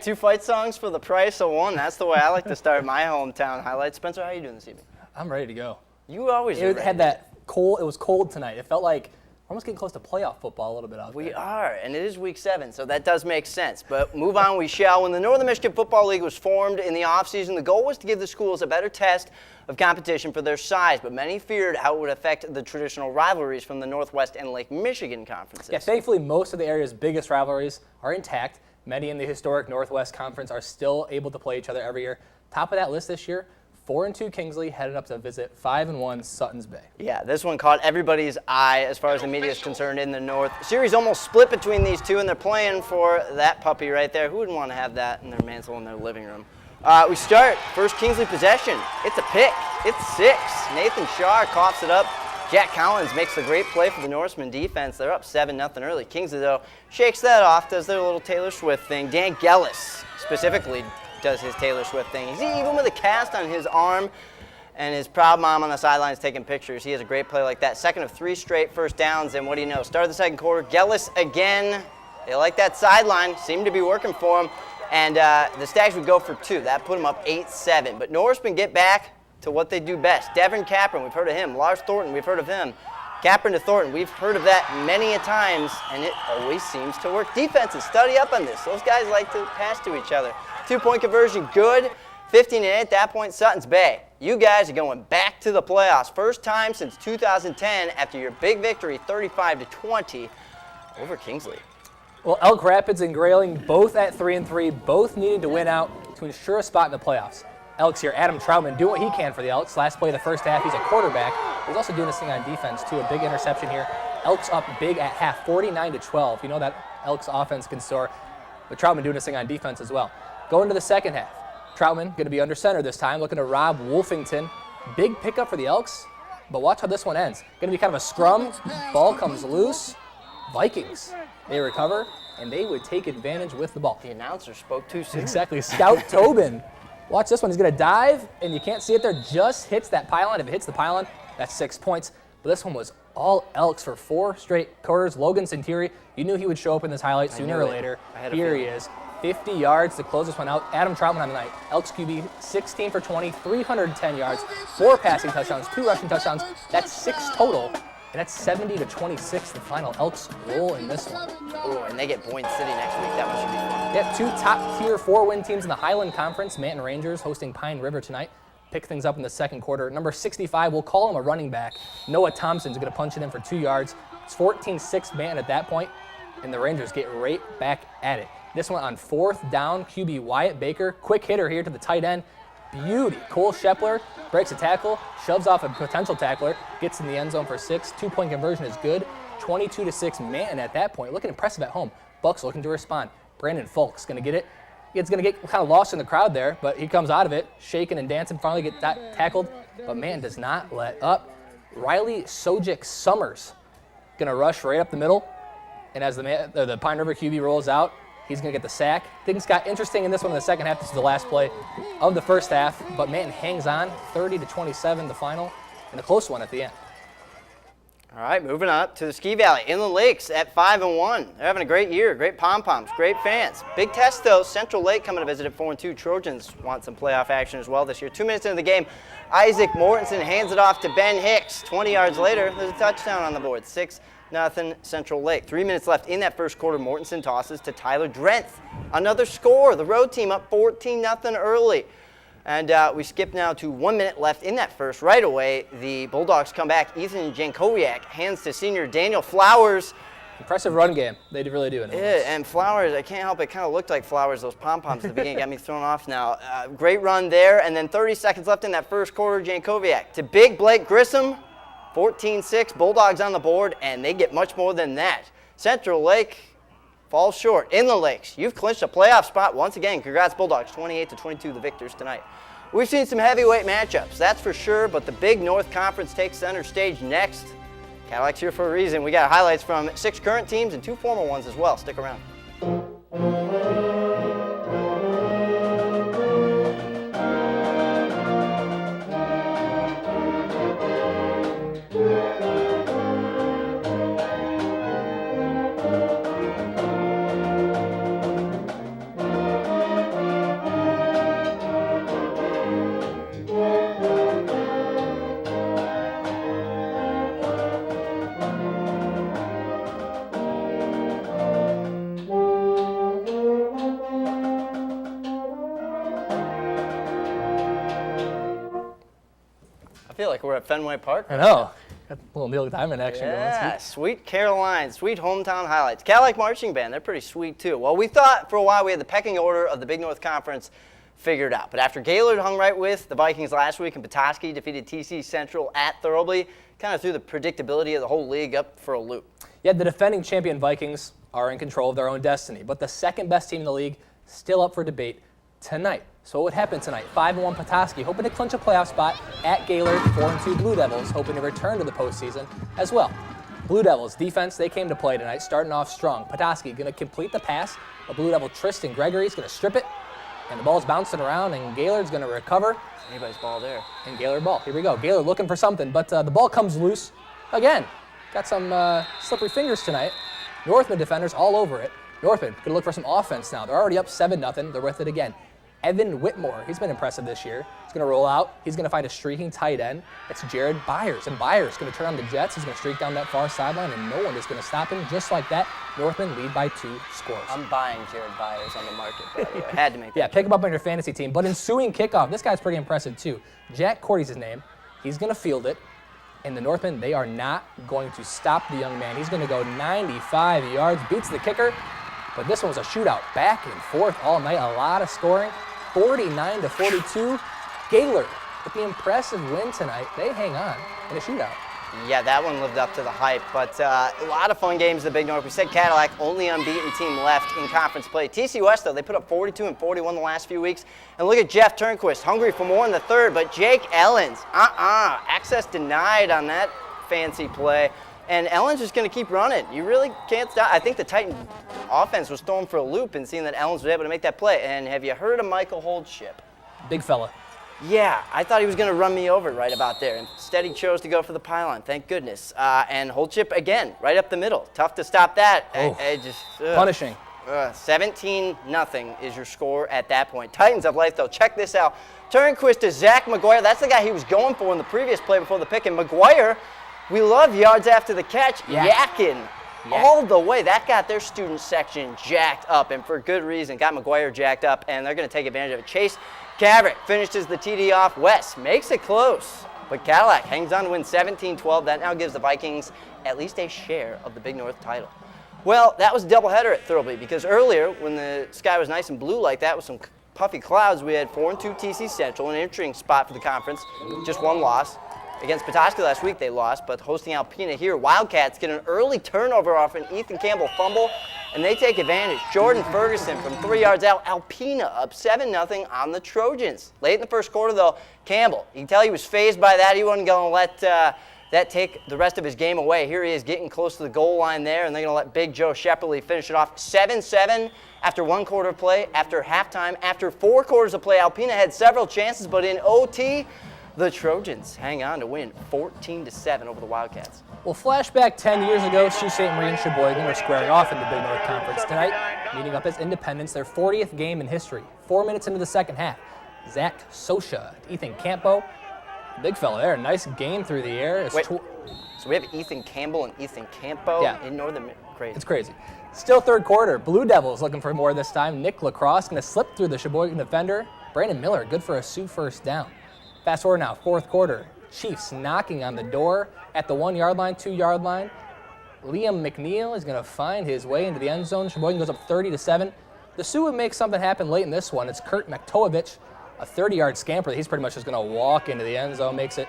right, 2 fight songs for the price of 1. That's the way I like to start my hometown highlights. Spencer, how are you doing this evening? I'm ready to go. You always are It ready. had that cold. It was cold tonight. It felt like we're almost getting close to playoff football a little bit out there. We are, and it is week 7, so that does make sense. But move on we shall. When the Northern Michigan Football League was formed in the offseason, the goal was to give the schools a better test of competition for their size, but many feared how it would affect the traditional rivalries from the Northwest and Lake Michigan conferences. Yeah, thankfully, most of the area's biggest rivalries are intact. Many in the historic Northwest Conference are still able to play each other every year. Top of that list this year, 4-2 Kingsley headed up to visit 5-1 Suttons Bay. Yeah, this one caught everybody's eye as far as the media is concerned in the North. Series almost split between these two, and they're playing for that puppy right there. Who wouldn't want to have that in their mantle in their living room? We start, first Kingsley possession. It's a pick. It's 6. Nathan Shaw coughs it up. Jack Collins makes a great play for the Norseman defense. They're up 7-0 early. Kingsley, though, shakes that off, does their little Taylor Swift thing. Dan Gellis specifically does his Taylor Swift thing. He's even with a cast on his arm, and his proud mom on the sidelines taking pictures. He has a great play like that. Second of 3 straight first downs, and what do you know? Start of the second quarter, Gellis again. They like that sideline. Seemed to be working for him. And the Stags would go for 2. That put them up 8-7. But Norseman get back to what they do best. Devin Capron, we've heard of him. Lars Thornton, we've heard of him. Capron to Thornton, we've heard of that many a times, and it always seems to work. Defenses, study up on this. Those guys like to pass to each other. 2-point conversion, good. 15-8 at that point, Suttons Bay. You guys are going back to the playoffs. First time since 2010 after your big victory, 35-20 over Kingsley. Well, Elk Rapids and Grayling both at 3-3, both needing to win out to ensure a spot in the playoffs. Elks here, Adam Troutman doing what he can for the Elks. Last play of the first half, he's a quarterback. He's also doing this thing on defense, too. A big interception here. Elks up big at half, 49-12. You know that Elks offense can soar. But Troutman doing this thing on defense as well. Going to the second half. Troutman going to be under center this time, looking to Rob Wolfington. Big pickup for the Elks, but watch how this one ends. Going to be kind of a scrum. Ball comes loose. Vikings, they recover, and they would take advantage with the ball. The announcer spoke too soon. Exactly. Scout Tobin. Watch this one. He's going to dive, and you can't see it there. Just hits that pylon. If it hits the pylon, that's 6 points. But this one was all Elks for 4 straight quarters. Logan Santiri, you knew he would show up in this highlight sooner or later. Here he is. 50 yards to close this one out. Adam Troutman on the night. Elks QB 16 for 20, 310 yards, 4 passing touchdowns, 2 rushing touchdowns. That's 6 total. And that's 70-26, the final. Elks roll in this one. Oh, and they get Boyne City next week. That one should be fun. Yep, 2 top-tier 4-win teams in the Highland Conference. Manton Rangers hosting Pine River tonight. Pick things up in the second quarter. Number 65, we'll call him a running back. Noah Thompson's going to punch it in for 2 yards. It's 14-6 Manton at that point, and the Rangers get right back at it. This one on 4th down, QB Wyatt Baker. Quick hitter here to the tight end. Beauty. Cole Shepler breaks a tackle, shoves off a potential tackler, gets in the end zone for 6. 2-point conversion is good. 22-6 Manton at that point. Looking impressive at home. Bucks looking to respond. Brandon Folk's going to get it. It's going to get kind of lost in the crowd there, but he comes out of it, shaking and dancing, finally get tackled. But Manton does not let up. Riley Sojic Summers going to rush right up the middle. And as the Pine River QB rolls out, he's going to get the sack. Things got interesting in this one in the second half. This is the last play of the first half, but Manton hangs on, 30-27 the final, and a close one at the end. All right, moving up to the Ski Valley. Inland Lakes at 5-1. They're having a great year, great pom-poms, great fans. Big test, though. Central Lake coming to visit at 4-2. Trojans want some playoff action as well this year. 2 minutes into the game, Isaac Mortensen hands it off to Ben Hicks. 20 yards later, there's a touchdown on the board. 6-0 Central Lake. 3 minutes left in that first quarter. Mortensen tosses to Tyler Drenth. Another score. The road team up 14-0 early. And we skip now to 1 minute left in that first. Right away, the Bulldogs come back. Ethan Jankowiak hands to senior Daniel Flowers. Impressive run game. They really do. Yeah, and Flowers, I can't help it, kind of looked like Flowers. Those pom-poms at the beginning got me thrown off now. Great run there. And then 30 seconds left in that first quarter. Jankowiak to big Blake Grissom. 14-6, Bulldogs on the board, and they get much more than that. Central Lake falls short. Inland Lakes, you've clinched a playoff spot once again. Congrats, Bulldogs, 28-22, the victors tonight. We've seen some heavyweight matchups, that's for sure, but the big North Conference takes center stage next. Cadillac's here for a reason. We got highlights from 6 current teams and 2 former ones as well. Stick around. feel like we're at Fenway Park. I know. Got a little Neil Diamond action going. Yeah, sweet Caroline, sweet hometown highlights. Cadillac Marching Band, they're pretty sweet too. Well, we thought for a while we had the pecking order of the Big North Conference figured out. But after Gaylord hung right with the Vikings last week and Petoskey defeated TC Central at Thurlby, kind of threw the predictability of the whole league up for a loop. Yeah, the defending champion Vikings are in control of their own destiny, but the second best team in the league still up for debate tonight. So what would happen tonight? 5-1 Petoskey hoping to clinch a playoff spot at Gaylord. 4-2 Blue Devils hoping to return to the postseason as well. Blue Devils defense, they came to play tonight, starting off strong. Petoskey going to complete the pass. A Blue Devil Tristan Gregory's going to strip it. And the ball's bouncing around, and Gaylord's going to recover. Anybody's ball there. And Gaylord ball. Here we go. Gaylord looking for something, but the ball comes loose again. Got some slippery fingers tonight. Northman defenders all over it. Northman going to look for some offense now. They're already up 7-0. They're with it again. Evan Whitmore, he's been impressive this year. He's going to roll out. He's going to find a streaking tight end. It's Jared Byers, and Byers going to turn on the Jets. He's going to streak down that far sideline, and no one is going to stop him. Just like that, Northman lead by 2 scores. I'm buying Jared Byers on the market, by the way. Had to make that. Yeah, pick him up on your fantasy team. But ensuing kickoff, this guy's pretty impressive too. Jack Cordy's his name. He's going to field it. And the Northmen, they are not going to stop the young man. He's going to go 95 yards, beats the kicker. But this one was a shootout, back and forth all night. A lot of scoring, 49-42. Gaylord with the impressive win tonight. They hang on in a shootout. Yeah, that one lived up to the hype, but a lot of fun games in the Big North. We said Cadillac, only unbeaten team left in conference play. TC West, though, they put up 42 and 41 the last few weeks. And look at Jeff Turnquist, hungry for more in the third, but Jake Ellens, access denied on that fancy play. And Ellens is going to keep running. You really can't stop. I think the Titan offense was thrown for a loop and seeing that Ellens was able to make that play. And have you heard of Michael Holdship? Big fella. Yeah, I thought he was going to run me over right about there. Instead, he chose to go for the pylon. Thank goodness. And Holdship, again, right up the middle. Tough to stop that. Punishing. 17-0 is your score at that point. Titans of life, though. Check this out. Turnquist to Zach McGuire. That's the guy he was going for in the previous play before the pick. And McGuire, we love yards after the catch. Yakking all the way. That got their student section jacked up, and for good reason. Got McGuire jacked up, and they're going to take advantage of it. Chase Caverick finishes the TD off. West makes it close, but Cadillac hangs on to win 17-12. That now gives the Vikings at least a share of the Big North title. Well, that was a doubleheader at Thurlby because earlier, when the sky was nice and blue like that with some puffy clouds, we had 4-2 TC Central, an interesting spot for the conference. Just one loss. Against Petoskey last week, they lost, but hosting Alpena here, Wildcats get an early turnover off an Ethan Campbell fumble, and they take advantage. Jordan Ferguson from 3 yards out, Alpena up 7-0 on the Trojans. Late in the first quarter, though, Campbell, you can tell he was fazed by that. He wasn't going to let that take the rest of his game away. Here he is getting close to the goal line there, and they're going to let Big Joe Shepperly finish it off 7-7 after 1 quarter of play, after halftime, after 4 quarters of play. Alpena had several chances, but in OT, the Trojans hang on to win 14-7 over the Wildcats. Well, flashback 10 years ago, Sault Ste. Marie and Sheboygan are squaring off in the Big North Conference tonight, meeting up as independents, their 40th game in history. 4 minutes into the second half, Zach Sosha, Ethan Campo, big fella there, nice game through the air. So we have Ethan Campbell and Ethan Campo in Northern. Crazy. It's crazy. Still third quarter, Blue Devils looking for more this time. Nick Lacrosse going to slip through the Sheboygan defender. Brandon Miller, good for a Sioux first down. Fast forward now, fourth quarter. Chiefs knocking on the door at the 1 yard line, 2 yard line. Liam McNeil is going to find his way into the end zone. Sheboygan goes up 30-7. The Sioux would make something happen late in this one. It's Kurt McTovich, a 30-yard scamper. He's pretty much just going to walk into the end zone, makes it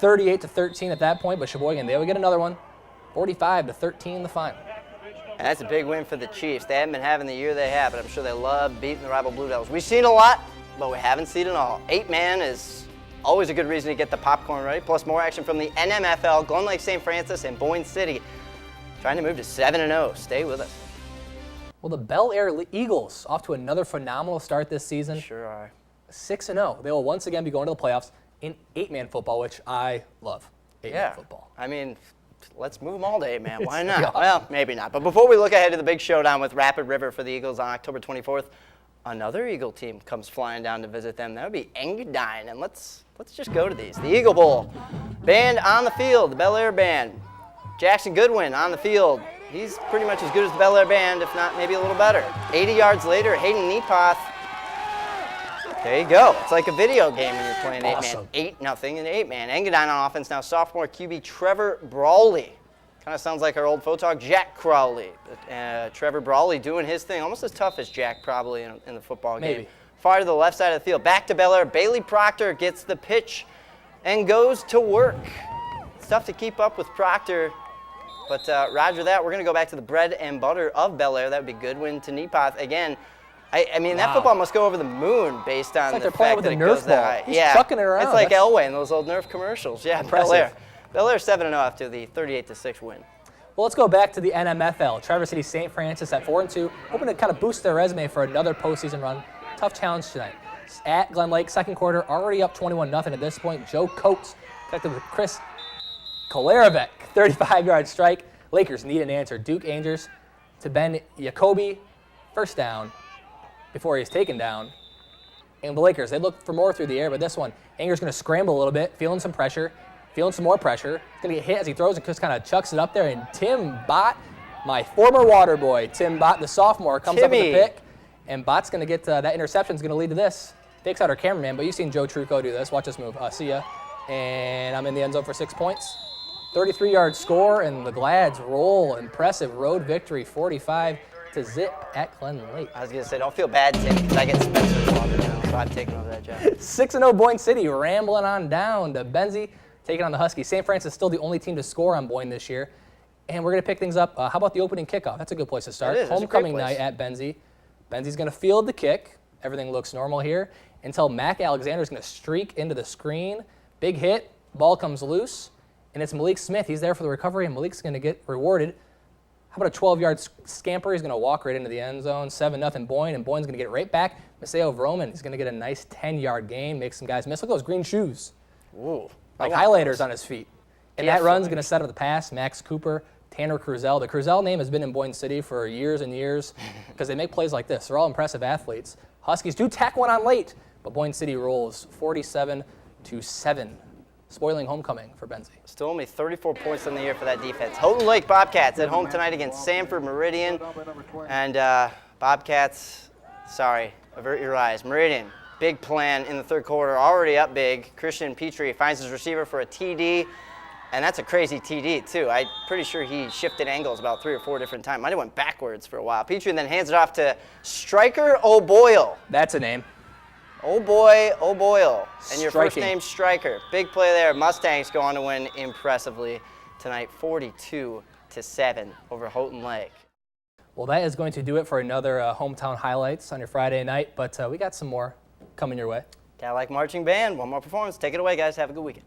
38-13 at that point. But Sheboygan, they would get another one, 45-13 the final. And that's a big win for the Chiefs. They haven't been having the year they have, but I'm sure they love beating the rival Blue Devils. We've seen a lot, but we haven't seen it all. 8-man is always a good reason to get the popcorn ready, plus more action from the NMFL, Glen Lake St. Francis and Boyne City, trying to move to 7-0. Stay with us. Well, the BelAir Eagles off to another phenomenal start this season. Sure are. 6-0. They will once again be going to the playoffs in 8-man football, which I love. 8-man football. I mean, let's move them all to 8-man. Why not? Well, maybe not. But before we look ahead to the big showdown with Rapid River for the Eagles on October 24th, another Eagle team comes flying down to visit them. That would be Engadine, and let's just go to these. The Eagle Bowl. Band on the field, the BelAir Band. Jackson Goodwin on the field. He's pretty much as good as the BelAir Band, if not maybe a little better. 80 yards later, Hayden Nepoth There you go. It's like a video game when you're playing Awesome. 8-man. 8-0 in 8-man. Engadine on offense now. Sophomore QB Trevor Brawley. Kind of sounds like our old photog Jack Crowley. Trevor Brawley doing his thing. Almost as tough as Jack probably in the football game. Maybe. Far to the left side of the field. Back to BelAir. Bailey Proctor gets the pitch and goes to work. It's tough to keep up with Proctor. But roger that. We're going to go back to the bread and butter of BelAir. That would be good win to Nepath. Again, I mean, that football must go over the moon based on like the they're playing fact with that a it goes Nerf that ball. high. He's Yeah, chucking it around. it's like That's Elway in those old Nerf commercials. Yeah, impressive. BelAir 7-0 after the 38-6 win. Well, let's go back to the NMFL. Traverse City St. Francis at 4-2, hoping to kind of boost their resume for another postseason run. Tough challenge tonight. At Glen Lake, second quarter, already up 21-0 at this point. Joe Coates connected with Chris Kolarevec, 35-yard strike. Lakers need an answer. Duke Angers to Ben Jacoby, first down before he's taken down. And the Lakers, they look for more through the air, but this one, Angers going to scramble a little bit, feeling some pressure, feeling some more pressure. He's going to get hit as he throws and just kind of chucks it up there. And Tim Bott, my former water boy, Tim Bott, the sophomore, comes up with the pick. And Bott's going to get that interception is going to lead to this. Takes out our cameraman, but you've seen Joe Trucco do this. Watch this move. See ya. And I'm in the end zone for 6 points. 33-yard score, and the Glads roll. Impressive road victory, 45-0 at Glen Lake. I was going to say, don't feel bad, Tim, because I get Spencer's water now, so I'm taking over that job. 6-0 Boyne City, rambling on down to Benzie, taking on the Huskies. St. Francis still the only team to score on Boyne this year. And we're going to pick things up. How about the opening kickoff? That's a good place to start. It is. Homecoming night at Benzie. Benzie's going to field the kick. Everything looks normal here until Mac Alexander's going to streak into the screen. Big hit. Ball comes loose. And it's Malik Smith. He's there for the recovery, and Malik's going to get rewarded. How about a 12-yard scamper? He's going to walk right into the end zone. 7-0 Boyne, and Boyne's going to get it right back. Maseo Vroman is going to get a nice 10-yard gain, make some guys miss. Look at those green shoes. Ooh. Like highlighters on his feet. And that run's going to set up the pass. Max Cooper, Tanner Cruzel. The Cruzel name has been in Boyne City for years and years because they make plays like this. They're all impressive athletes. Huskies do tack one on late, but Boyne City rolls 47-7. Spoiling homecoming for Benzie. Still only 34 points on the year for that defense. Houghton Lake Bobcats at home tonight against Sanford Meridian. And Bobcats, sorry, avert your eyes. Meridian, big plan in the third quarter, already up big. Christian Petrie finds his receiver for a TD, and that's a crazy TD too. I'm pretty sure he shifted angles about 3 or 4 different times. Might have went backwards for a while. Petrie then hands it off to Striker O'Boyle. That's a name. O'Boyle. And your first Striking. name, Striker. Big play there. Mustangs go on to win impressively tonight, 42-7 over Houghton Lake. Well, that is going to do it for another hometown highlights on your Friday night, but we got some more coming your way. Cadillac Marching Band, one more performance. Take it away, guys. Have a good weekend.